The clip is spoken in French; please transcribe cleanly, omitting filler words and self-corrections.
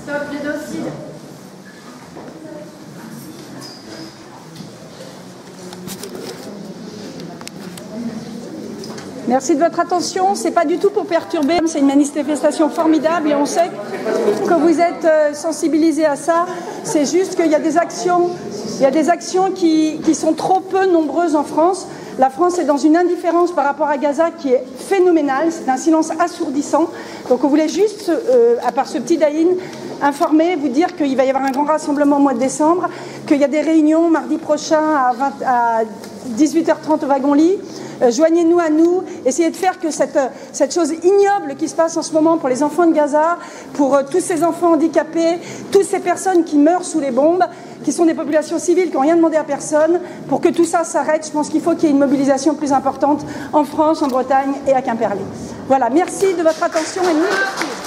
Stop l'édocide. Merci de votre attention. C'est pas du tout pour perturber. C'est une manifestation formidable et on sait que vous êtes sensibilisés à ça. C'est juste qu'il y a des actions, qui sont trop peu nombreuses en France. La France est dans une indifférence par rapport à Gaza qui est phénoménale. C'est un silence assourdissant. Donc on voulait juste, à part ce petit die-in, informer, vous dire qu'il va y avoir un grand rassemblement au mois de décembre, qu'il y a des réunions mardi prochain à 18h30 au wagon-lit. Joignez-nous à nous, essayez de faire que cette chose ignoble qui se passe en ce moment pour les enfants de Gaza, pour tous ces enfants handicapés, toutes ces personnes qui meurent sous les bombes, qui sont des populations civiles qui n'ont rien demandé à personne, pour que tout ça s'arrête, je pense qu'il faut qu'il y ait une mobilisation plus importante en France, en Bretagne et à Quimperlé. Voilà, merci de votre attention et nous.